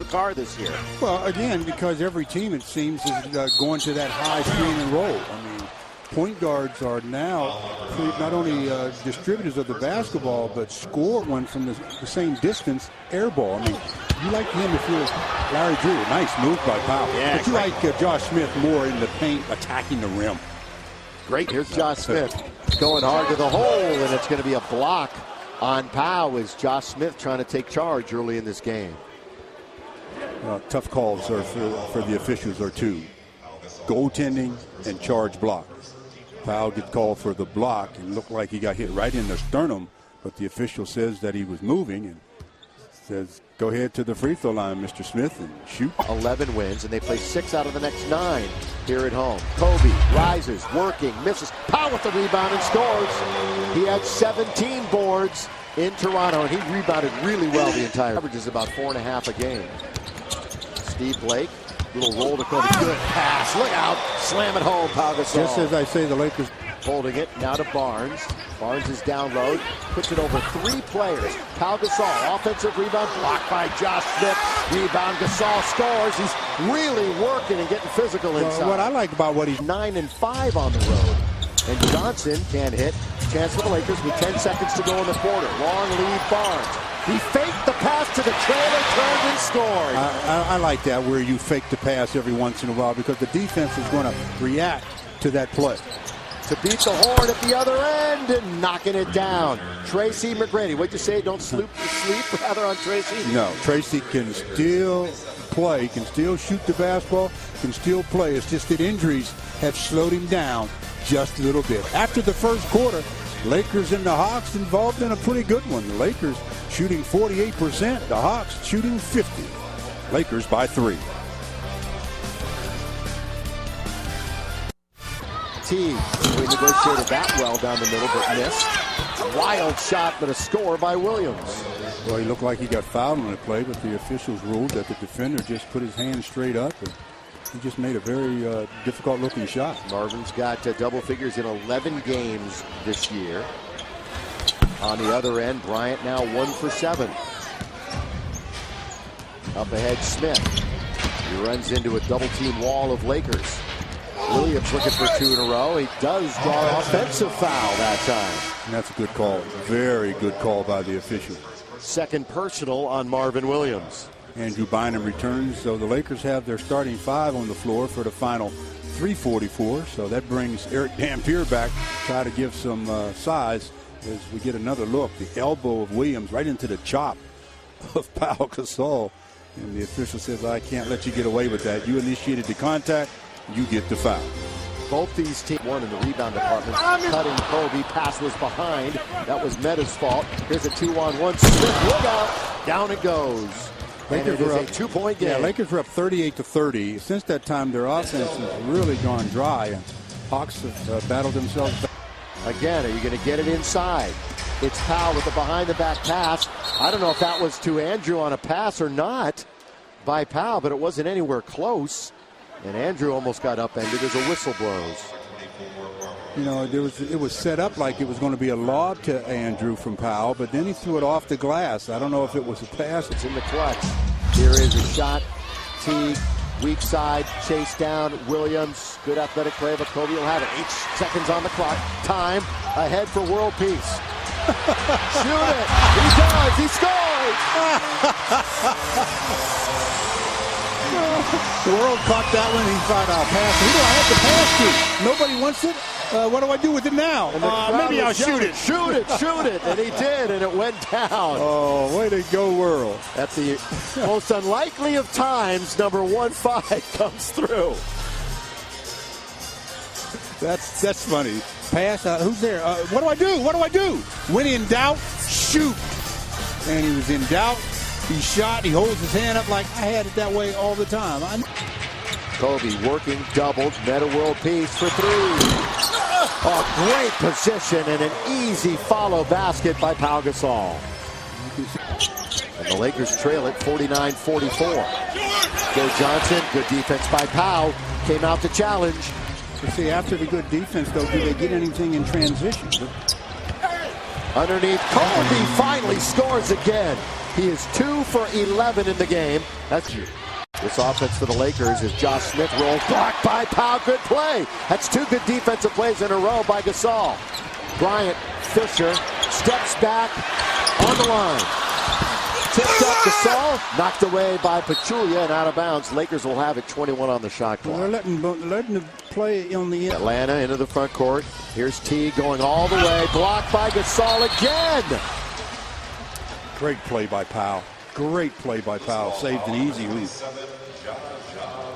car this year. Well, again, because every team, it seems, is going to that high screen and roll. I mean, point guards are now not only distributors of the basketball, but score one from the same distance, air ball. I mean, you like him if you're Larry Drew. Nice move by Pau. Yeah, but you like Josh Smith more in the paint, attacking the rim. Great. Here's Josh Smith going hard to the hole, and it's going to be a block on Pau as Josh Smith trying to take charge early in this game. Tough calls are for the officials are two: goaltending and charge block. Pau gets called for the block and looked like he got hit right in the sternum, but the official says that he was moving and says, go ahead to the free throw line, Mr. Smith, and shoot. 11 wins, and they play 6 out of the next 9 here at home. Kobe rises, working, misses. Pau with the rebound and scores. He had 17 boards in Toronto, and he rebounded really well the entire. Averages about 4.5 a game. Steve Blake, little roll to Kobe. Good pass. Look out. Slam it home, Pau Gasol. Just as I say, the Lakers. Holding it now to Barnes. Barnes is down low, puts it over 3 players. Pau Gasol, offensive rebound, blocked by Josh Smith. Rebound, Gasol scores. He's really working and getting physical inside. What I like about what he's 9-5 on the road. And Johnson can't hit. Chance for the Lakers with 10 seconds to go in the quarter. Long lead, Barnes. He faked the pass to the trailer, turned and scored. I like that, where you fake the pass every once in a while, because the defense is going to react to that play. To beat the horn at the other end and knocking it down. Tracy McGrady. What'd you say? Don't sleep rather on Tracy? No, Tracy can still play, can still shoot the basketball, can still play. It's just that injuries have slowed him down just a little bit. After the first quarter, Lakers and the Hawks involved in a pretty good one. The Lakers shooting 48%, the Hawks shooting 50%. Lakers by 3. We negotiated that well down the middle, but missed. Wild shot, but a score by Williams. Well, he looked like he got fouled on the play, but the officials ruled that the defender just put his hand straight up, and he just made a very difficult-looking shot. Marvin's got double figures in 11 games this year. On the other end, Bryant now 1 for 7. Up ahead, Smith. He runs into a double-team wall of Lakers. Williams looking for 2 in a row. He does draw an offensive foul that time. And that's a good call. Very good call by the official. Second personal on Marvin Williams. Andrew Bynum returns, so the Lakers have their starting 5 on the floor for the final 3:44. So that brings Eric Dampier back, try to give some size as we get another look. The elbow of Williams right into the chop of Pau Gasol. And the official says, I can't let you get away with that. You initiated the contact. You get the foul. Both these teams won in the rebound department. Cutting Kobe. Pass was behind. That was Meta's fault. Here's a 2-on-1. Smith, look out. Down it goes. Lakers and it is a 2-point game. Yeah, Lakers were up 38-30. Since that time, their offense has really gone dry. And Hawks have battled themselves back. Again, are you going to get it inside? It's Pau with the behind-the-back pass. I don't know if that was to Andrew on a pass or not by Pau, but it wasn't anywhere close. And Andrew almost got upended as a whistle blows. You know, it was set up like it was going to be a lob to Andrew from Pau, but then he threw it off the glass. I don't know if it was a pass. It's in the clutch. Here is a shot. Teague, weak side, chase down. Williams, good athletic play, but Kobe will have it. 8 seconds on the clock. Time ahead for world peace. Shoot it. He does. He scores. The world caught that one. He thought, I'll pass it. Who do I have to pass to? Nobody wants it. What do I do with it now? Maybe I'll shoot it. Shoot it, shoot it. And he did, and it went down. Oh, way to go, world. At the most unlikely of times, number 1-5 comes through. That's funny. Pass. Who's there? What do I do? What do I do? When in doubt, shoot. And he was in doubt. He shot. He holds his hand up like I had it that way all the time. Kobe working doubled. Meta world peace for 3. A great position and an easy follow basket by Pau Gasol. And the Lakers trail it 49-44. Joe Johnson, good defense by Pau. Came out to challenge. You see, after the good defense, though, do they get anything in transition? Underneath, Kobe finally scores again. He is 2 for 11 in the game. That's you. This offense for the Lakers is Josh Smith rolls, blocked by Pau. Good play. That's 2 good defensive plays in a row by Gasol. Bryant, Fisher, steps back on the line. Tipped up Gasol, knocked away by Pachulia and out of bounds. Lakers will have it 21 on the shot clock. They're letting the play on the end. Atlanta into the front court. Here's T going all the way, blocked by Gasol again. Great play by Pau. Great play by Pau. Saved an easy hoop.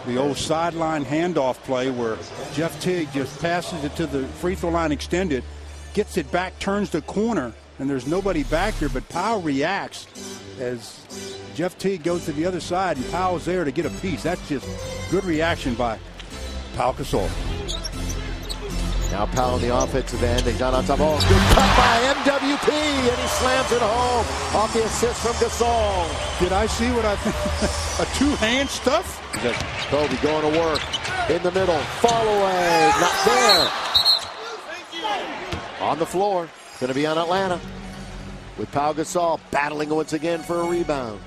The old sideline handoff play where Jeff Teague just passes it to the free throw line extended, gets it back, turns the corner, and there's nobody back here, but Pau reacts as Jeff Teague goes to the other side, and Pau's there to get a piece. That's just good reaction by Pau Gasol. Now Pau on the offensive end. He's not on top. Oh, good cut by MWP, and he slams it home off the assist from Gasol. Did I see what I think? A two-hand stuff? Kobe going to work in the middle. Fall away. Not there. On the floor. Going to be on Atlanta. With Pau Gasol battling once again for a rebound.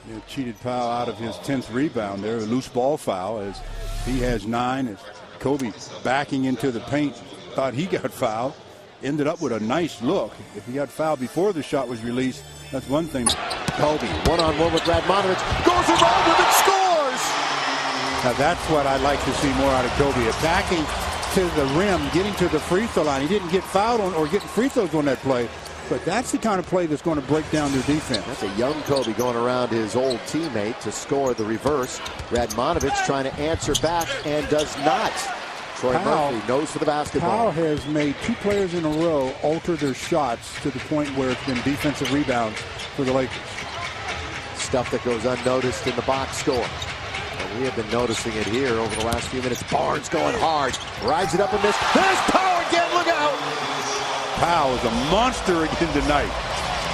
They cheated Pau out of his 10th rebound there. A loose ball foul as he has 9. As Kobe backing into the paint. Thought he got fouled. Ended up with a nice look. If he got fouled before the shot was released, that's one thing. Kobe, one-on-one with Radmanovic. Goes around him and scores! Now that's what I like to see more out of Kobe. Attacking to the rim, getting to the free throw line. He didn't get fouled on or getting free throws on that play. But that's the kind of play that's going to break down their defense. That's a young Kobe going around his old teammate to score the reverse. Radmanovic trying to answer back and does not. Troy Murphy knows for the basketball. Pau has made 2 players in a row alter their shots to the point where it's been defensive rebounds for the Lakers. Stuff that goes unnoticed in the box score. And we have been noticing it here over the last few minutes. Barnes going hard. Rides it up and misses. There's Pau again. Look out. Pau is a monster again tonight.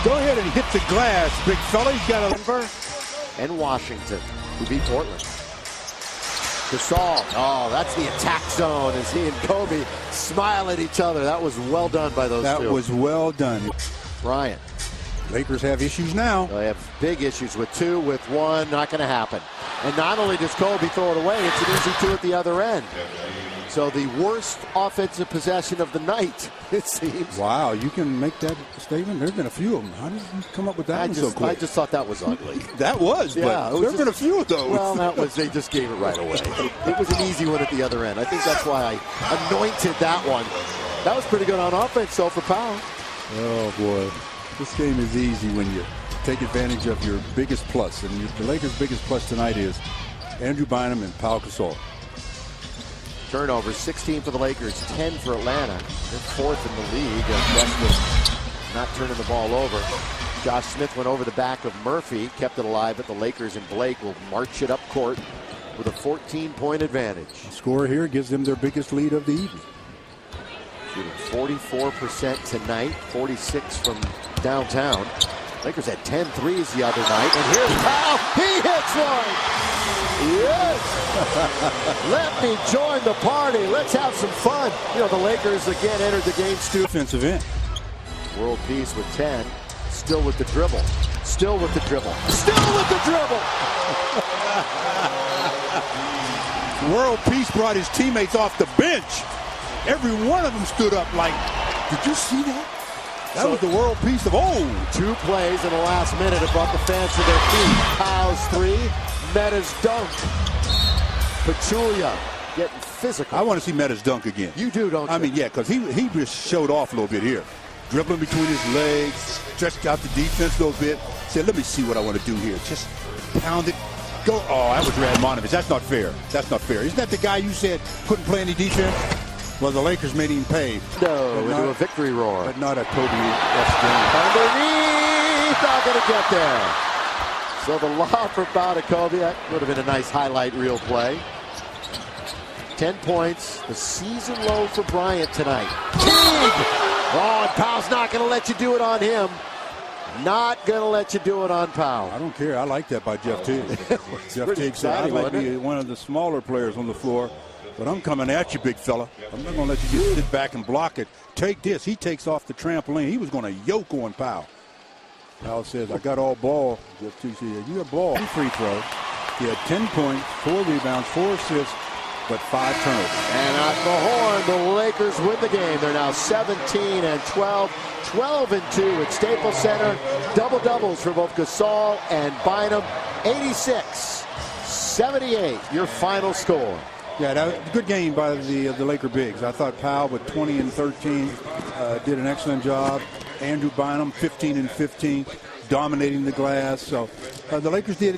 Go ahead and hit the glass, big fella. He's got a... Denver and Washington, who beat Portland. Gasol, oh, that's the attack zone as he and Kobe smile at each other. That was well done by those two. That was well done. Bryant. Lakers have issues now. They have big issues with 2, with 1, not going to happen. And not only does Kobe throw it away, it's an easy 2 at the other end. So the worst offensive possession of the night, it seems. Wow, you can make that statement? There's been a few of them. How did you come up with that one so quick? I just thought that was ugly. That was, yeah, but there's been a few of those. Well, they just gave it right away. It was an easy one at the other end. I think that's why I anointed that one. That was pretty good on offense, though, for Pau. Oh, boy. This game is easy when you take advantage of your biggest plus. And the Lakers' biggest plus tonight is Andrew Bynum and Pau Gasol. Turnovers, 16 for the Lakers, 10 for Atlanta. They're 4th in the league. Westbrook not turning the ball over. Josh Smith went over the back of Murphy, kept it alive, but the Lakers and Blake will march it up court with a 14-point advantage. The score here gives them their biggest lead of the evening. Shooting 44% tonight, 46 from downtown. Lakers had 10 threes the other night, and here's Pau. He hits one. Yes! Let me join the party. Let's have some fun. You know, the Lakers again entered the game defensive end. World Peace with 10. Still with the dribble. Still with the dribble. Still with the dribble. World Peace brought his teammates off the bench. Every one of them stood up like, did you see that? That was the World Peace of old. 2 plays in the last minute have brought the fans to their feet. Pau's 3. Meta's dunk. Pachulia getting physical. I want to see Meta's dunk again. You do, don't you? I mean, yeah, because he just showed off a little bit here. Dribbling between his legs, stretched out the defense a little bit. Said, let me see what I want to do here. Just pound it. Go. Oh, that was Radmanovic. That's not fair. That's not fair. Isn't that the guy you said couldn't play any defense? Well, the Lakers made him pay. No, into a victory roar. But not a Kobe-esque game. Underneath, not going to get there. So the lob for Pau to Kobe, that would have been a nice highlight reel play. 10 points, the season low for Bryant tonight. Teague! Oh, and Pau's not going to let you do it on him. Not going to let you do it on Pau. I don't care. I like that by Jeff Teague. Jeff Teague said, I might be one of the smaller players on the floor, but I'm coming at you, big fella. I'm not going to let you just sit back and block it. Take this. He takes off the trampoline. He was going to yoke on Pau. Powell says, I got all ball. Just to see you got ball. 3 free throws. He had 10 points, 4 rebounds, 4 assists, but 5 turnovers. And at the horn, the Lakers win the game. They're now 17-12, 12-2 at Staples Center. Double-doubles for both Gasol and Bynum. 86-78, your final score. Yeah, that was a good game by the Laker bigs. I thought Powell with 20 and 13 did an excellent job. Andrew Bynum 15 and 15, dominating the glass. So the Lakers did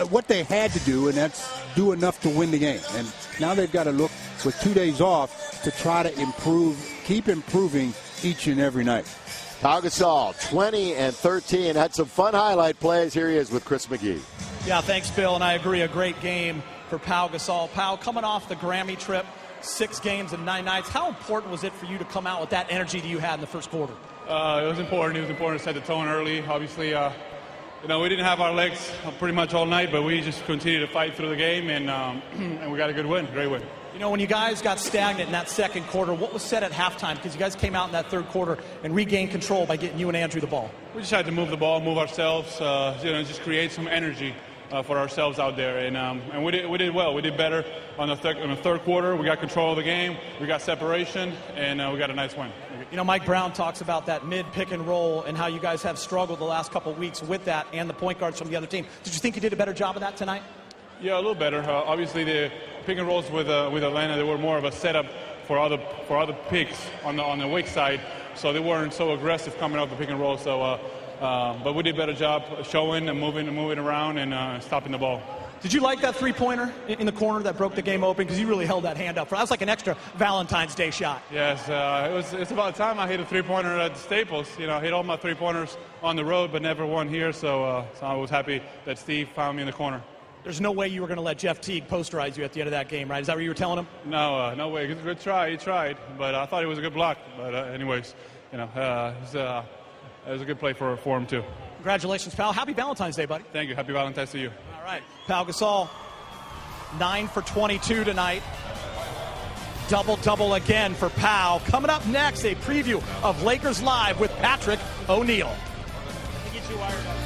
what they had to do, and that's do enough to win the game. And now they've got to look with 2 days off to try to improve, keep improving each and every night. Pau Gasol, 20 and 13, had some fun highlight plays. Here he is with Chris McGee. Yeah, thanks, Bill, and I agree. A great game for Pau Gasol. Pau, coming off the Grammy trip, 6 games in 9 nights. How important was it for you to come out with that energy that you had in the first quarter? It was important. It was important to set the tone early. Obviously, we didn't have our legs pretty much all night, but we just continued to fight through the game, and we got a good win, great win. You know, when you guys got stagnant in that second quarter, what was said at halftime? Because you guys came out in that third quarter and regained control by getting you and Andrew the ball. We just had to move the ball, move ourselves, just create some energy for ourselves out there, and we did well. We did better on the third quarter. We got control of the game, we got separation, and we got a nice win. You know, Mike Brown talks about that mid-pick and roll and how you guys have struggled the last couple of weeks with that and the point guards from the other team. Did you think you did a better job of that tonight? Yeah, a little better. Obviously, the pick and rolls with Atlanta, they were more of a setup for other picks on the weak side, so they weren't so aggressive coming off the pick and roll. So, but we did a better job showing and moving around and stopping the ball. Did you like that three-pointer in the corner that broke the game open? Because you really held that hand up. That was like an extra Valentine's Day shot. Yes, it's about time I hit a three-pointer at the Staples. You know, I hit all my three-pointers on the road, but never one here. So I was happy that Steve found me in the corner. There's no way you were going to let Jeff Teague posterize you at the end of that game, right? Is that what you were telling him? No, no way. Good try. He tried, but I thought it was a good block. But anyways, it was a good play for him too. Congratulations, pal. Happy Valentine's Day, buddy. Thank you. Happy Valentine's to you. All right. Pau Gasol, 9 for 22 tonight. Double-double again for Pau. Coming up next, a preview of Lakers Live with Patrick O'Neal. Get you wired up.